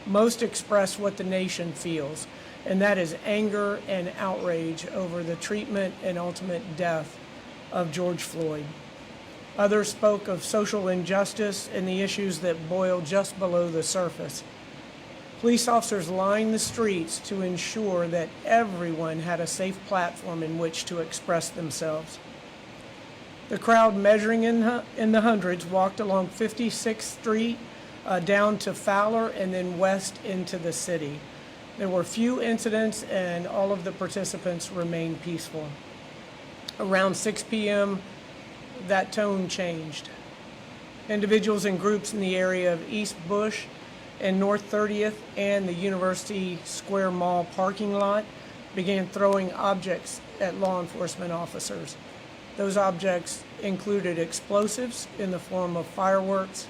most express what the nation feels, and that is anger and outrage over the treatment and ultimate death of George Floyd. Others spoke of social injustice and the issues that boil just below the surface. Police officers lined the streets to ensure that everyone had a safe platform in which to express themselves. The crowd, measuring in the hundreds, walked along 56th Street down to Fowler and then west into the city. There were few incidents and all of the participants remained peaceful. Around 6 p.m., that tone changed. Individuals and groups in the area of East Bush and North 30th and the University Square Mall parking lot began throwing objects at law enforcement officers. Those objects included explosives in the form of fireworks,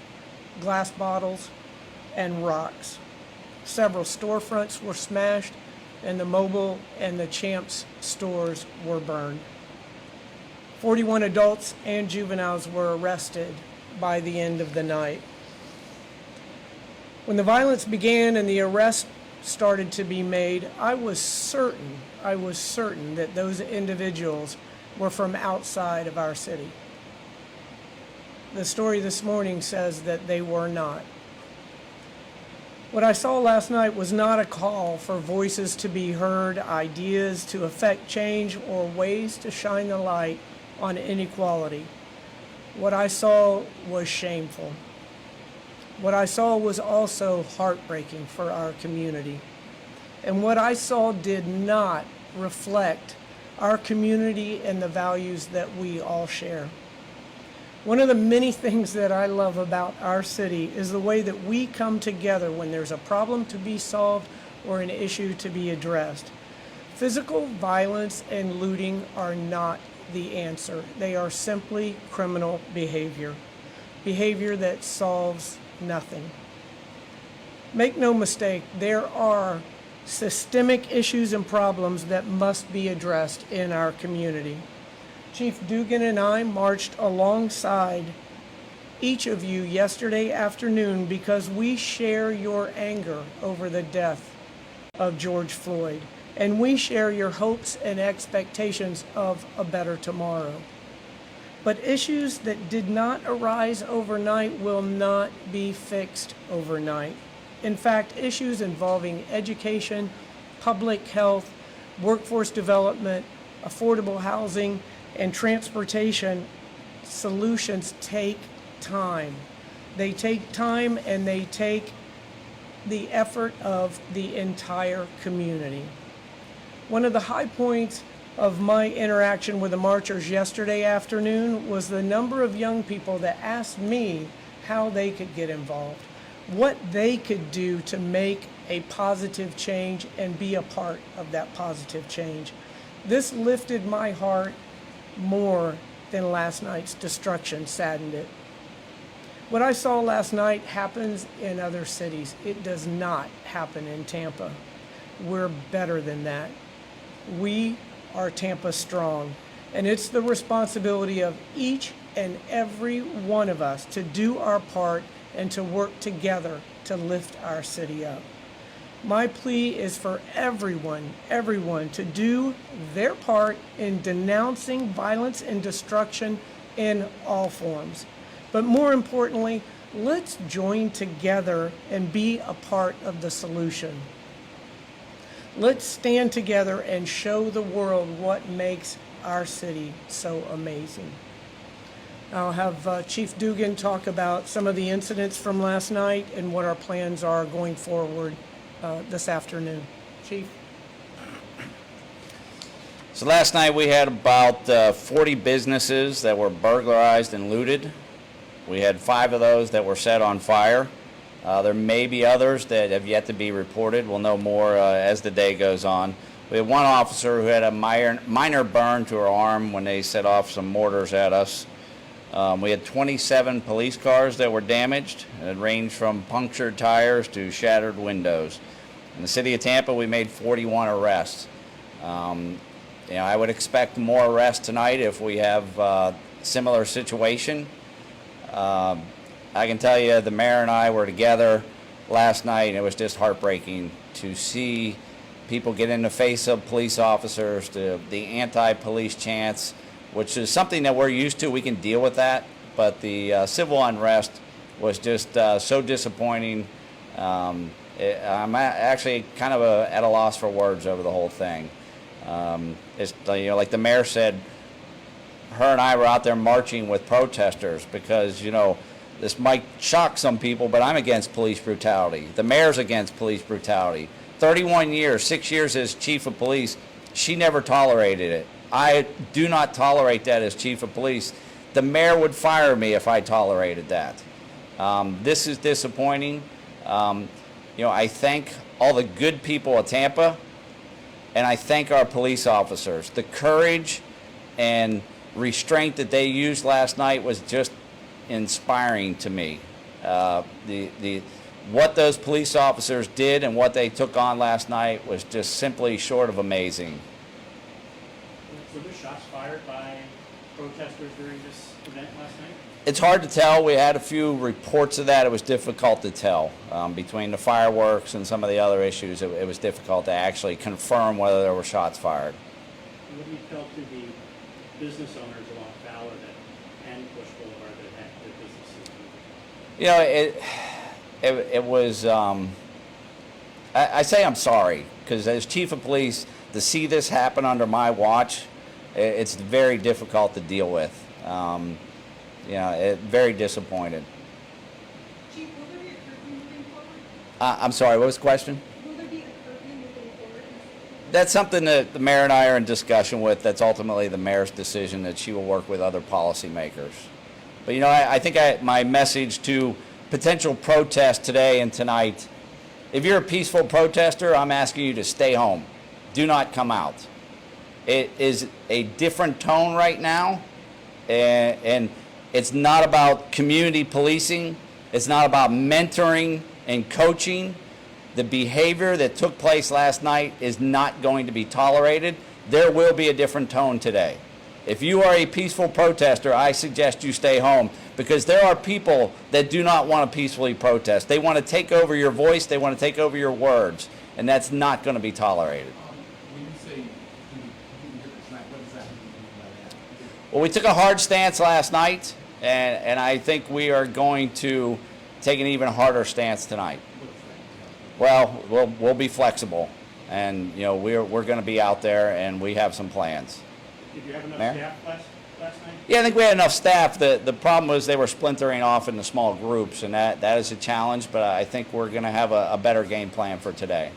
glass bottles, and rocks. Several storefronts were smashed, and the Mobile and the Champs stores were burned. 41 adults and juveniles were arrested by the end of the night. When the violence began and the arrests started to be made, I was certain that those individuals were from outside of our city. The story this morning says that they were not. What I saw last night was not a call for voices to be heard, ideas to affect change, or ways to shine the light on inequality. What I saw was shameful. What I saw was also heartbreaking for our community. And what I saw did not reflect our community and the values that we all share. One of the many things that I love about our city is the way that we come together when there's a problem to be solved or an issue to be addressed. Physical violence and looting are not the answer. They are simply criminal behavior that solves nothing. Make no mistake, there are systemic issues and problems that must be addressed in our community. Chief Dugan and I marched alongside each of you yesterday afternoon because we share your anger over the death of George Floyd, and we share your hopes and expectations of a better tomorrow. But issues that did not arise overnight will not be fixed overnight. In fact, issues involving education, public health, workforce development, affordable housing, and transportation solutions take time. They take time and they take the effort of the entire community. One of the high points of my interaction with the marchers yesterday afternoon was the number of young people that asked me how they could get involved, what they could do to make a positive change and be a part of that positive change. This lifted my heart more than last night's destruction saddened it. What I saw last night happens in other cities. It does not happen in Tampa. We're better than that. We are Tampa strong, and it's the responsibility of each and every one of us to do our part and to work together to lift our city up. My plea is for everyone to do their part in denouncing violence and destruction in all forms. But more importantly, let's join together and be a part of the solution. Let's stand together and show the world what makes our city so amazing. I'll have Chief Dugan talk about some of the incidents from last night and what our plans are going forward this afternoon. Chief? So last night we had about 40 businesses that were burglarized and looted. We had 5 of those that were set on fire. There may be others that have yet to be reported. We'll know more as the day goes on. We had one officer who had a minor burn to her arm when they set off some mortars at us. We had 27 police cars that were damaged. It ranged from punctured tires to shattered windows. In the city of Tampa, we made 41 arrests. I would expect more arrests tonight if we have a similar situation. I can tell you the mayor and I were together last night, and it was just heartbreaking to see people get in the face of police officers, the anti-police chants, which is something that we're used to. We can deal with that, but the civil unrest was just so disappointing. I'm actually kind of at a loss for words over the whole thing. It's, you know, like the mayor said, her and I were out there marching with protesters because, you know, this might shock some people, but I'm against police brutality. The mayor's against police brutality. 31 years, 6 years as chief of police, she never tolerated it. I do not tolerate that as chief of police. The mayor would fire me if I tolerated that. This is disappointing. You know, I thank all the good people of Tampa, and I thank our police officers. The courage and restraint that they used last night was just inspiring to me. What those police officers did and what they took on last night was just simply short of amazing. Were there shots fired by protesters during this event last night? It's hard to tell. We had a few reports of that. It was difficult to tell. Between the fireworks and some of the other issues, it was difficult to actually confirm whether there were shots fired. What do you tell to the business owners along Fowler and Bush Boulevard that had their businesses moving? You know, it was, I say I'm sorry, because as chief of police, to see this happen under my watch, it's very difficult to deal with. You know, very disappointed. Chief, will there be a curfew moving forward? I'm sorry, what was the question? Will there be a curfew moving forward? That's something that the mayor and I are in discussion with. That's ultimately the mayor's decision, that she will work with other policymakers. But, you know, I think my message to potential protest today and tonight, if you're a peaceful protester, I'm asking you to stay home. Do not come out. It is a different tone right now, and it's not about community policing. It's not about mentoring and coaching. The behavior that took place last night is not going to be tolerated. There will be a different tone today. If you are a peaceful protester, I suggest you stay home, because there are people that do not want to peacefully protest. They want to take over your voice. They want to take over your words, and that's not going to be tolerated. When you say different tonight, what does that mean by that? Well, we took a hard stance last night, and I think we are going to take an even harder stance tonight. Well, we'll be flexible, and you know we're going to be out there, and we have some plans. Did you have enough Mayor? staff last night? Yeah, I think we had enough staff. The problem was they were splintering off into small groups, and that is a challenge. But I think we're going to have a better game plan for today.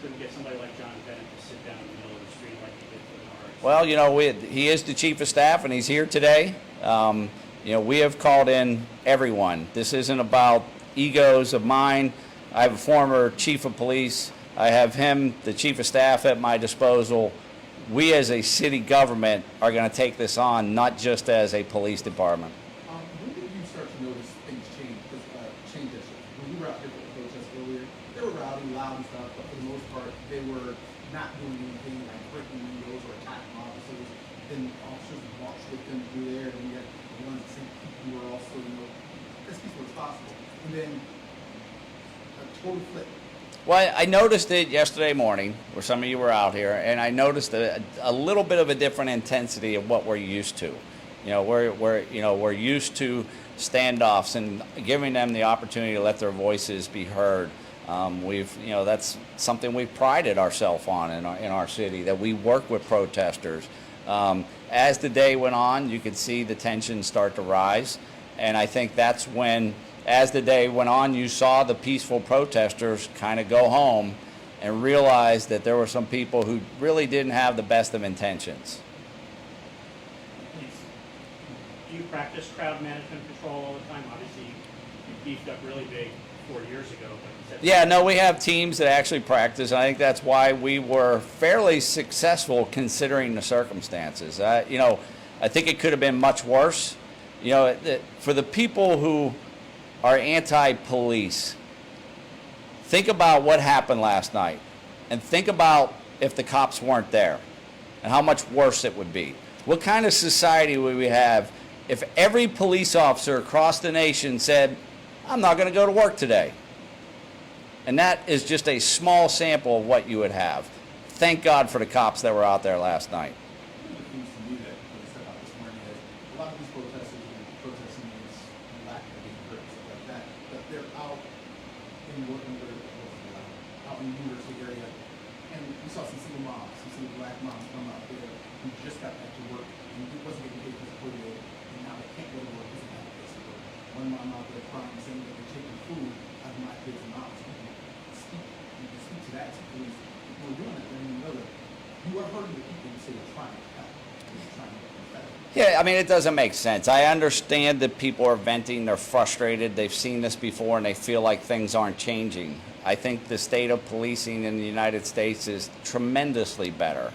Couldn't get somebody like John Bennett to sit down in the middle of the street like he did for the Norris. Well, you know, he is the chief of staff, and he's here today. You know, we have called in everyone. This isn't about egos of mine. I have a former chief of police. I have him, the chief of staff, at my disposal. We as a city government are going to take this on, not just as a police department. When did you start to notice things change yesterday? When you were out here for the protest earlier, they were rowdy, loud and stuff, but for the most part, they were not doing anything like breaking windows or attacking officers. Then officers marched with them through there, and we had the ones that same people who were also, you know, as peaceful as possible. And then a total flip. Well, I noticed it yesterday morning, where some of you were out here, and I noticed a little bit of a different intensity of what we're used to. You know, we're used to standoffs and giving them the opportunity to let their voices be heard. You know, that's something we've prided ourselves on in our city, that we work with protesters. As the day went on, you could see the tension start to rise, and I think that's when, as the day went on, you saw the peaceful protesters kind of go home and realize that there were some people who really didn't have the best of intentions. Do you practice crowd management control all the time? Obviously, you beefed up really big 4 years ago. But Yeah, no, we have teams that actually practice. I think that's why we were fairly successful considering the circumstances. You know, I think it could have been much worse. You know, for the people who are anti-police, think about what happened last night, and think about if the cops weren't there and how much worse it would be. What kind of society would we have if every police officer across the nation said, I'm not going to go to work today? And that is just a small sample of what you would have. Thank God for the cops that were out there last night. One of the things to me that really stuck out this morning is a lot of these protesters are protesting against lack of being hurt and stuff like that, but they're out in out in the university area, and we saw some single moms, some single black moms come out there who just got back to work and wasn't getting paid for the polio, and now they can't go to work because they have to place to work. One mom out there crying, saying that they're taking food out of my kids' mouths. You can speak to that to police. People are doing that, then you know that you are hurting the people who say you're trying to help. You're trying to help them. Yeah, I mean, it doesn't make sense. I understand that people are venting, they're frustrated, they've seen this before, and they feel like things aren't changing. I think the state of policing in the United States is tremendously better.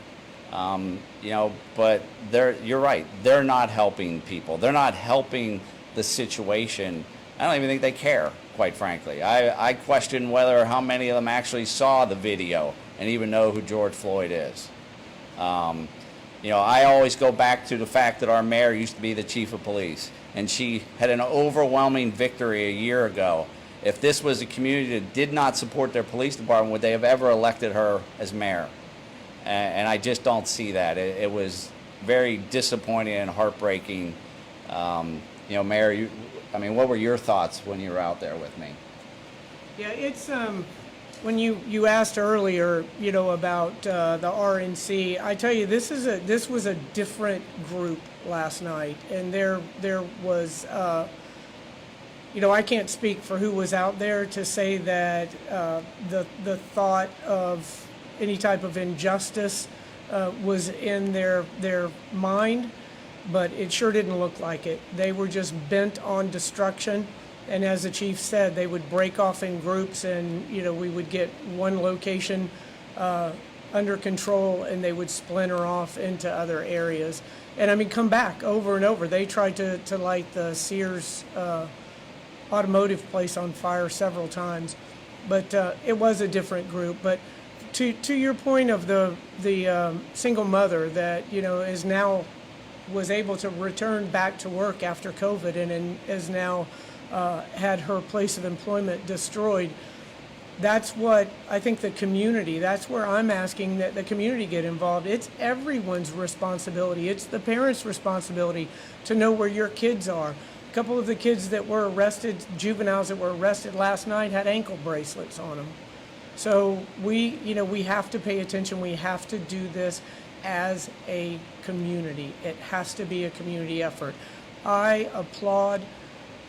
But you're right, they're not helping people. They're not helping the situation. I don't even think they care, quite frankly. I question whether how many of them actually saw the video and even know who George Floyd is. I always go back to the fact that our mayor used to be the chief of police, and she had an overwhelming victory a year ago. If this was a community that did not support their police department, would they have ever elected her as mayor? And I just don't see that. It was very disappointing and heartbreaking. Mayor, what were your thoughts when you were out there with me? Yeah, it's when you asked earlier, about the RNC. I tell you, this was a different group last night, and there was. I can't speak for who was out there to say that the thought of any type of injustice was in their mind, but it sure didn't look like it. They were just bent on destruction, and as the chief said, they would break off in groups, and we would get one location under control, and they would splinter off into other areas. And come back over and over. They tried to light the Sears automotive place on fire several times, but it was a different group. But to your point of the single mother that was able to return back to work after COVID and is now had her place of employment destroyed. That's what I think the community, that's where I'm asking that the community get involved. It's everyone's responsibility. It's the parents' responsibility to know where your kids are. A couple of the kids that were arrested, juveniles that were arrested last night, had ankle bracelets on them. So we have to pay attention. We have to do this as a community. It has to be a community effort. I applaud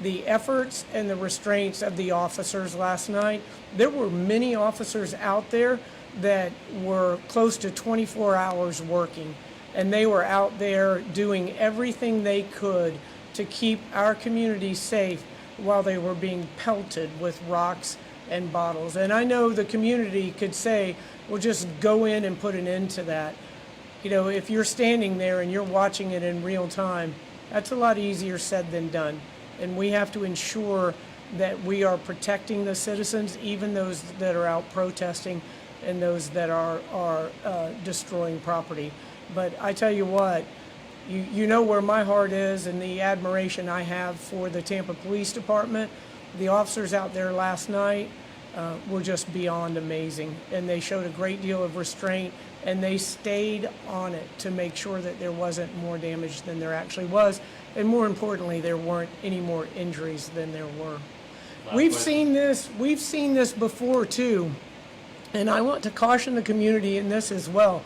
the efforts and the restraints of the officers last night. There were many officers out there that were close to 24 hours working, and they were out there doing everything they could to keep our community safe while they were being pelted with rocks and bottles. And I know the community could say, well, just go in and put an end to that. If you're standing there and you're watching it in real time, that's a lot easier said than done. And we have to ensure that we are protecting the citizens, even those that are out protesting and those that are destroying property. But I tell you what, you know where my heart is and the admiration I have for the Tampa Police Department. The officers out there last night were just beyond amazing, and they showed a great deal of restraint, and they stayed on it to make sure that there wasn't more damage than there actually was, and more importantly, there weren't any more injuries than there were. We've seen this before too, and I want to caution the community in this as well.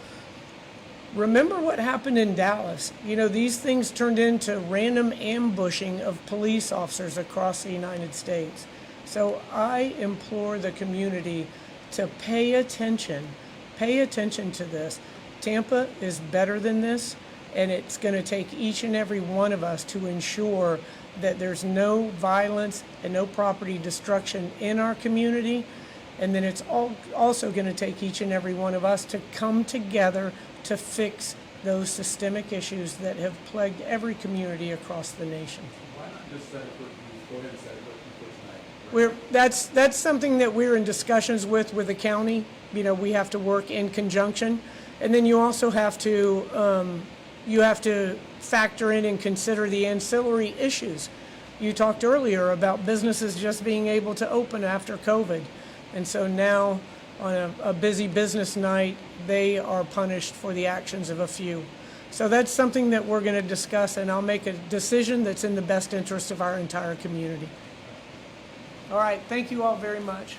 Remember what happened in Dallas. These things turned into random ambushing of police officers across the United States. So I implore the community to pay attention to this. Tampa is better than this, and it's going to take each and every one of us to ensure that there's no violence and no property destruction in our community. And then it's also going to take each and every one of us to come together to fix those systemic issues that have plagued every community across the nation. Why not just set it for, go ahead and set it for tonight? That's something that we're in discussions with the county. We have to work in conjunction, and then you also have to factor in and consider the ancillary issues. You talked earlier about businesses just being able to open after COVID. And so now, on a busy business night, they are punished for the actions of a few. So that's something that we're going to discuss, and I'll make a decision that's in the best interest of our entire community. All right, thank you all very much.